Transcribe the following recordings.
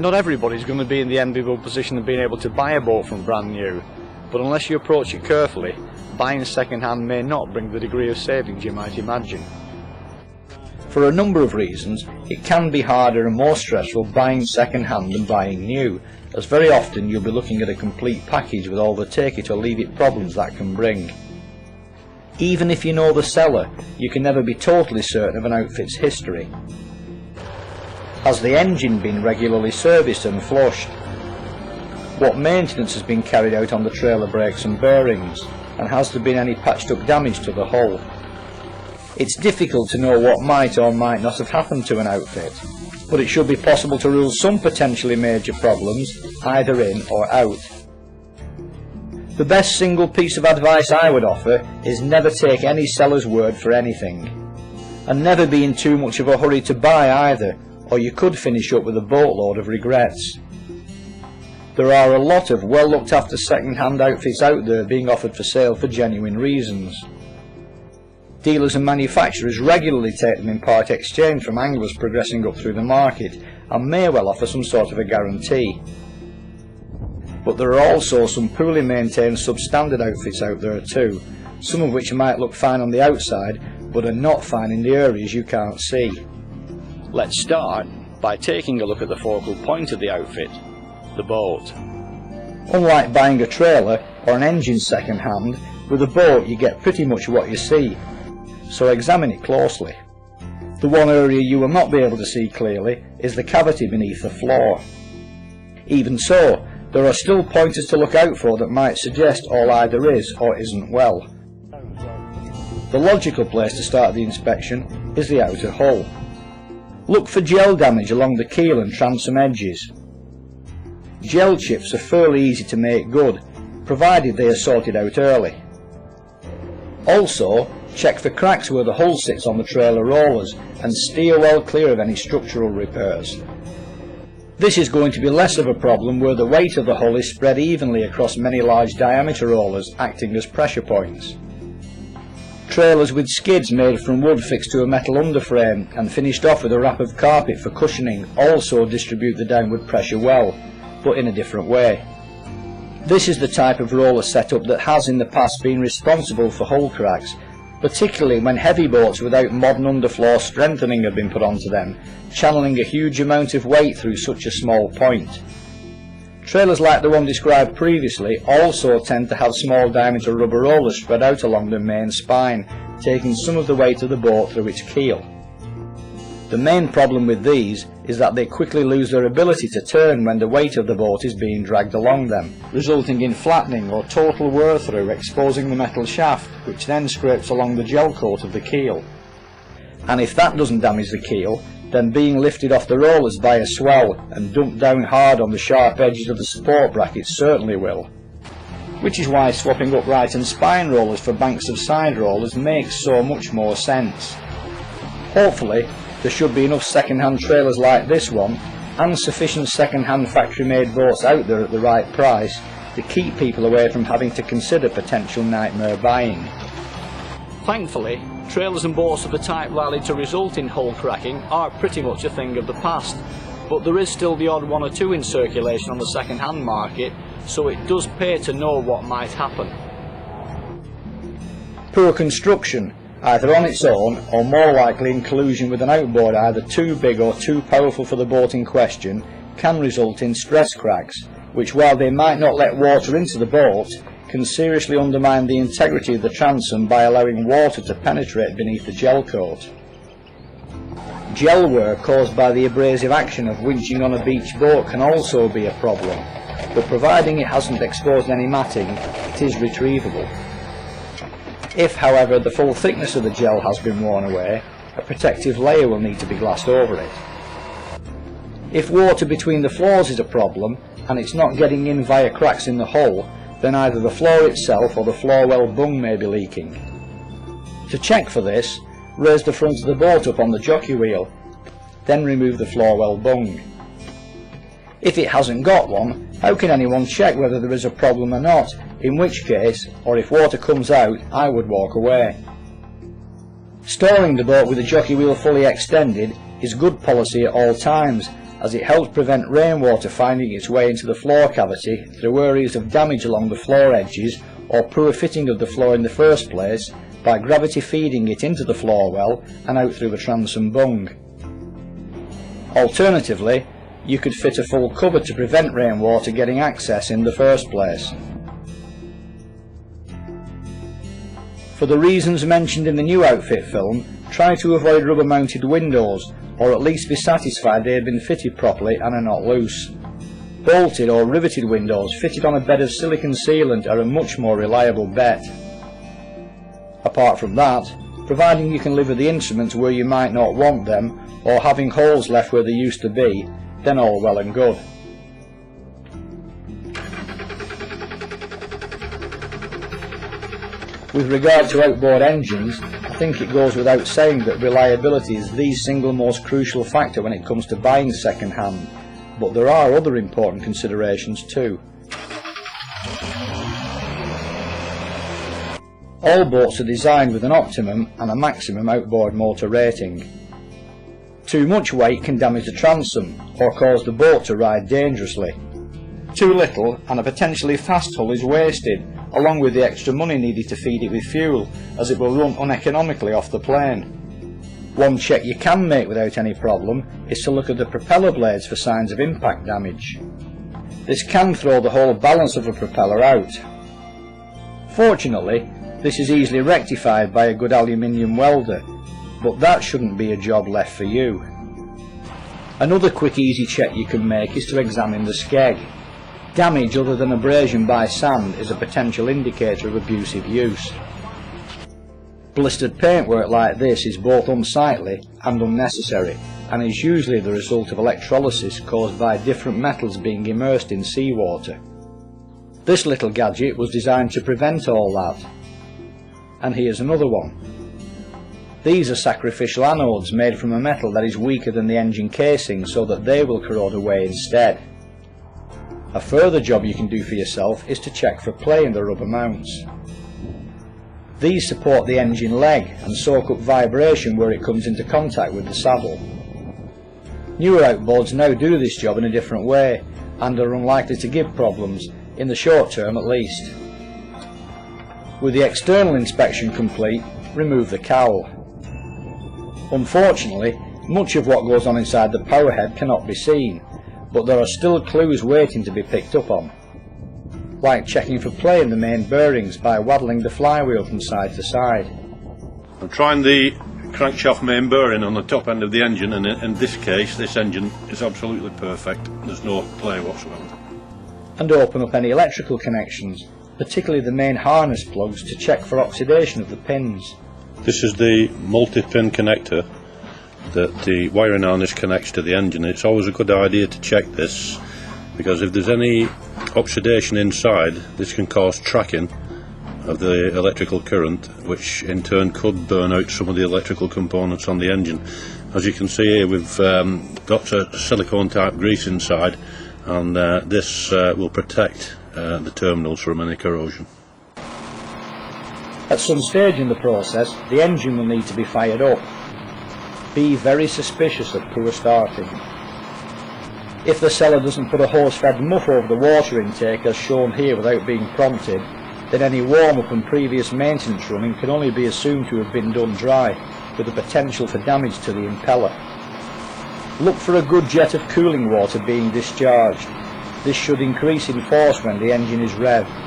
Not everybody's going to be in the enviable position of being able to buy a boat from brand new, but unless you approach it carefully, buying second hand may not bring the degree of savings you might imagine. For a number of reasons, it can be harder and more stressful buying second hand than buying new, as very often you'll be looking at a complete package with all the take it or leave it problems that can bring. Even if you know the seller, you can never be totally certain of an outfit's history. Has the engine been regularly serviced and flushed? What maintenance has been carried out on the trailer brakes and bearings, and has there been any patched up damage to the hull? It's difficult to know what might or might not have happened to an outfit, but it should be possible to rule some potentially major problems either in or out. The best single piece of advice I would offer is never take any seller's word for anything, and never be in too much of a hurry to buy either, or you could finish up with a boatload of regrets. There are a lot of well looked after second-hand outfits out there being offered for sale for genuine reasons. Dealers and manufacturers regularly take them in part exchange from anglers progressing up through the market, and may well offer some sort of a guarantee. But there are also some poorly maintained substandard outfits out there too, some of which might look fine on the outside but are not fine in the areas you can't see. Let's start by taking a look at the focal point of the outfit, the boat. Unlike buying a trailer or an engine second hand, with a boat you get pretty much what you see, so examine it closely. The one area you will not be able to see clearly is the cavity beneath the floor. Even so, there are still pointers to look out for that might suggest all either is or isn't well. The logical place to start the inspection is the outer hull. Look for gel damage along the keel and transom edges. Gel chips are fairly easy to make good, provided they are sorted out early. Also, check for cracks where the hull sits on the trailer rollers and steer well clear of any structural repairs. This is going to be less of a problem where the weight of the hull is spread evenly across many large diameter rollers acting as pressure points. Trailers with skids made from wood fixed to a metal underframe and finished off with a wrap of carpet for cushioning also distribute the downward pressure well, but in a different way. This is the type of roller setup that has in the past been responsible for hull cracks, particularly when heavy boats without modern underfloor strengthening have been put onto them, channeling a huge amount of weight through such a small point. Trailers like the one described previously also tend to have small diameter rubber rollers spread out along the main spine, taking some of the weight of the boat through its keel. The main problem with these is that they quickly lose their ability to turn when the weight of the boat is being dragged along them, resulting in flattening or total wear through, exposing the metal shaft, which then scrapes along the gel coat of the keel. And if that doesn't damage the keel, then being lifted off the rollers by a swell and dumped down hard on the sharp edges of the support brackets certainly will. Which is why swapping upright and spine rollers for banks of side rollers makes so much more sense. Hopefully, there should be enough second-hand trailers like this one, and sufficient second-hand factory-made boats out there at the right price, to keep people away from having to consider potential nightmare buying. Thankfully, trailers and boats of the type likely to result in hull cracking are pretty much a thing of the past, but there is still the odd one or two in circulation on the second-hand market, so it does pay to know what might happen. Poor construction, either on its own or more likely in collusion with an outboard either too big or too powerful for the boat in question, can result in stress cracks, which, while they might not let water into the boat, can seriously undermine the integrity of the transom by allowing water to penetrate beneath the gel coat. Gel wear caused by the abrasive action of winching on a beach boat can also be a problem, but providing it hasn't exposed any matting, it is retrievable. If, however, the full thickness of the gel has been worn away, a protective layer will need to be glassed over it. If water between the floors is a problem, and it's not getting in via cracks in the hull, then either the floor itself or the floor well bung may be leaking. To check for this, raise the front of the boat up on the jockey wheel, then remove the floor well bung. If it hasn't got one, how can anyone check whether there is a problem or not, in which case, or if water comes out, I would walk away. Storing the boat with the jockey wheel fully extended is good policy at all times, as it helps prevent rainwater finding its way into the floor cavity through areas of damage along the floor edges or poor fitting of the floor in the first place by gravity feeding it into the floor well and out through the transom bung. Alternatively, you could fit a full cover to prevent rainwater getting access in the first place. For the reasons mentioned in the new outfit film, try to avoid rubber mounted windows, or at least be satisfied they have been fitted properly and are not loose. Bolted or riveted windows fitted on a bed of silicone sealant are a much more reliable bet. Apart from that, providing you can live with the instruments where you might not want them, or having holes left where they used to be, then all well and good. With regard to outboard engines, I think it goes without saying that reliability is the single most crucial factor when it comes to buying second hand, but there are other important considerations too. All boats are designed with an optimum and a maximum outboard motor rating. Too much weight can damage the transom or cause the boat to ride dangerously. Too little and a potentially fast hull is wasted, along with the extra money needed to feed it with fuel, as it will run uneconomically off the plane. One check you can make without any problem is to look at the propeller blades for signs of impact damage. This can throw the whole balance of a propeller out. Fortunately, this is easily rectified by a good aluminium welder, but that shouldn't be a job left for you. Another quick easy check you can make is to examine the skeg. Damage other than abrasion by sand is a potential indicator of abusive use. Blistered paintwork like this is both unsightly and unnecessary, and is usually the result of electrolysis caused by different metals being immersed in seawater. This little gadget was designed to prevent all that. And here's another one. These are sacrificial anodes made from a metal that is weaker than the engine casing so that they will corrode away instead. A further job you can do for yourself is to check for play in the rubber mounts. These support the engine leg and soak up vibration where it comes into contact with the saddle. Newer outboards now do this job in a different way and are unlikely to give problems, in the short term at least. With the external inspection complete, remove the cowl. Unfortunately, much of what goes on inside the powerhead cannot be seen, but there are still clues waiting to be picked up on, like checking for play in the main bearings by waddling the flywheel from side to side. I'm trying the crankshaft main bearing on the top end of the engine, and in this case this engine is absolutely perfect. There's no play whatsoever. And open up any electrical connections, particularly the main harness plugs, to check for oxidation of the pins. This is the multi-pin connector that the wiring harness connects to the engine. It's always a good idea to check this, because if there's any oxidation inside, this can cause tracking of the electrical current, which in turn could burn out some of the electrical components on the engine. As you can see here, we've got a silicone type grease inside, and this will protect the terminals from any corrosion. At some stage in the process, the engine will need to be fired up. Be very suspicious of poor starting. If the seller doesn't put a hose-fed muff over the water intake as shown here without being prompted, then any warm-up and previous maintenance running can only be assumed to have been done dry, with the potential for damage to the impeller. Look for a good jet of cooling water being discharged. This should increase in force when the engine is revved.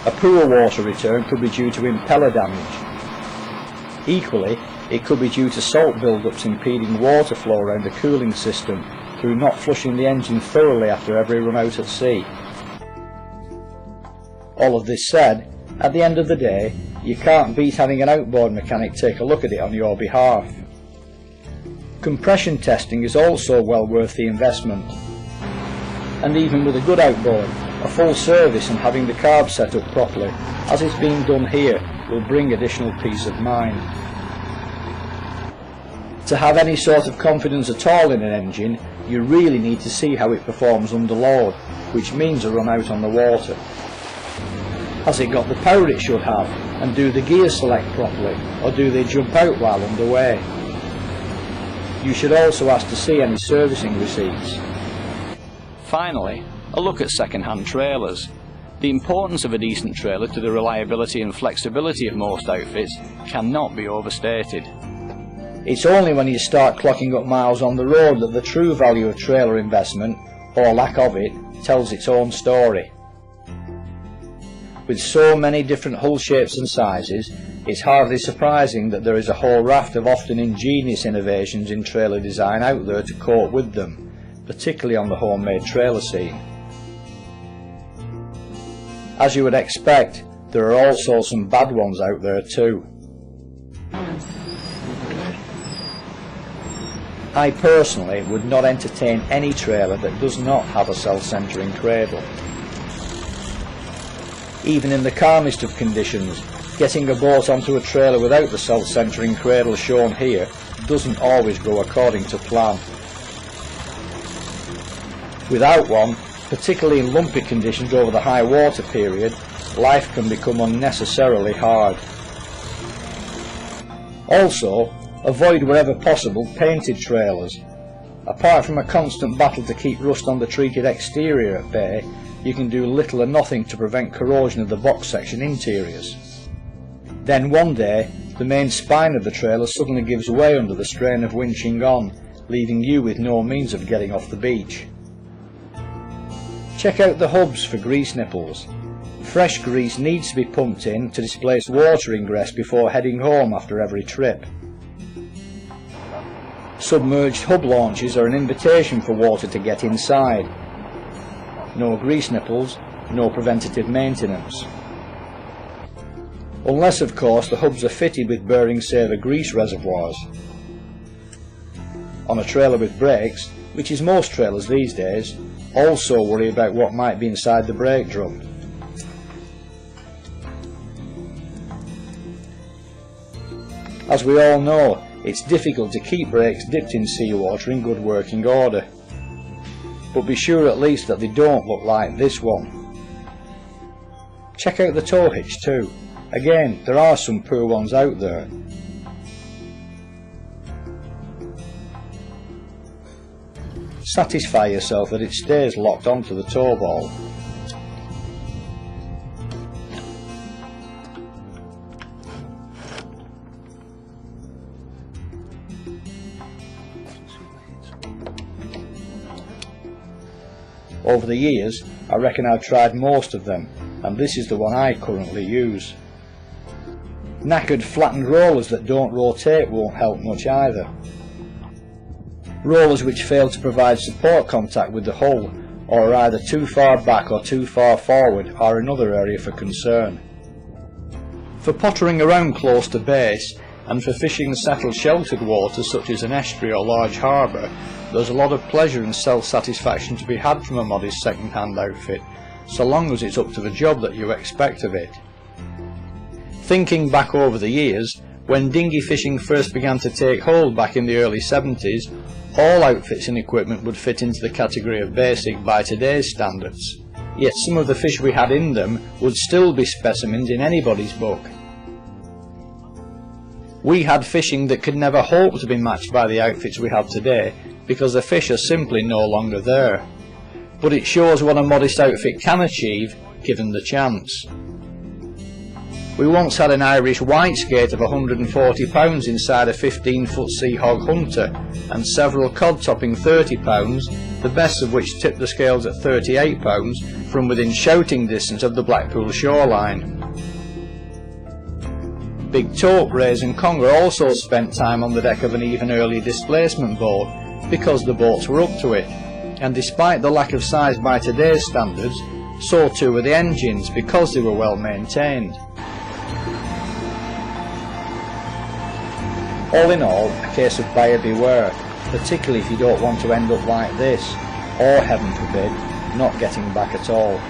A poor water return could be due to impeller damage. Equally, it could be due to salt build-ups impeding water flow around the cooling system through not flushing the engine thoroughly after every run out at sea. All of this said, at the end of the day, you can't beat having an outboard mechanic take a look at it on your behalf. Compression testing is also well worth the investment. And even with a good outboard, a full service and having the carb set up properly, as is being done here, will bring additional peace of mind. To have any sort of confidence at all in an engine, you really need to see how it performs under load, which means a run out on the water. Has it got the power it should have, and do the gears select properly, or do they jump out while underway? You should also ask to see any servicing receipts. Finally, a look at second-hand trailers. The importance of a decent trailer to the reliability and flexibility of most outfits cannot be overstated. It's only when you start clocking up miles on the road that the true value of trailer investment, or lack of it, tells its own story. With so many different hull shapes and sizes, it's hardly surprising that there is a whole raft of often ingenious innovations in trailer design out there to cope with them, particularly on the homemade trailer scene. As you would expect, there are also some bad ones out there too. I personally would not entertain any trailer that does not have a self-centering cradle. Even in the calmest of conditions, getting a boat onto a trailer without the self-centering cradle shown here doesn't always go according to plan. Without one, particularly in lumpy conditions over the high water period, life can become unnecessarily hard. Also, avoid wherever possible painted trailers. Apart from a constant battle to keep rust on the treated exterior at bay, you can do little or nothing to prevent corrosion of the box section interiors. Then one day, the main spine of the trailer suddenly gives way under the strain of winching on, leaving you with no means of getting off the beach. Check out the hubs for grease nipples. Fresh grease needs to be pumped in to displace water ingress before heading home after every trip. Submerged hub launches are an invitation for water to get inside. No grease nipples, no preventative maintenance. Unless of course the hubs are fitted with bearing saver grease reservoirs. On a trailer with brakes, which is most trailers these days, also worry about what might be inside the brake drum. As we all know, it's difficult to keep brakes dipped in seawater in good working order. But be sure at least that they don't look like this one. Check out the tow hitch too. Again, there are some poor ones out there. Satisfy yourself that it stays locked onto the tow ball. Over the years, I reckon I've tried most of them, and this is the one I currently use. Knackered flattened rollers that don't rotate won't help much either. Rollers which fail to provide support contact with the hull, or are either too far back or too far forward, are another area for concern. For pottering around close to base, and for fishing settled sheltered waters such as an estuary or large harbour, there's a lot of pleasure and self-satisfaction to be had from a modest second-hand outfit, so long as it's up to the job that you expect of it. Thinking back over the years, when dinghy fishing first began to take hold back in the early 70s, all outfits and equipment would fit into the category of basic by today's standards, yet some of the fish we had in them would still be specimens in anybody's book. We had fishing that could never hope to be matched by the outfits we have today, because the fish are simply no longer there. But it shows what a modest outfit can achieve, given the chance. We once had an Irish white skate of 140 pounds inside a 15-foot sea hog hunter, and several cod topping 30 pounds, the best of which tipped the scales at 38 pounds, from within shouting distance of the Blackpool shoreline. Big taupe, rays and conger also spent time on the deck of an even early displacement boat, because the boats were up to it, and despite the lack of size by today's standards, so too were the engines, because they were well maintained. All in all, a case of buyer beware, particularly if you don't want to end up like this, or heaven forbid, not getting back at all.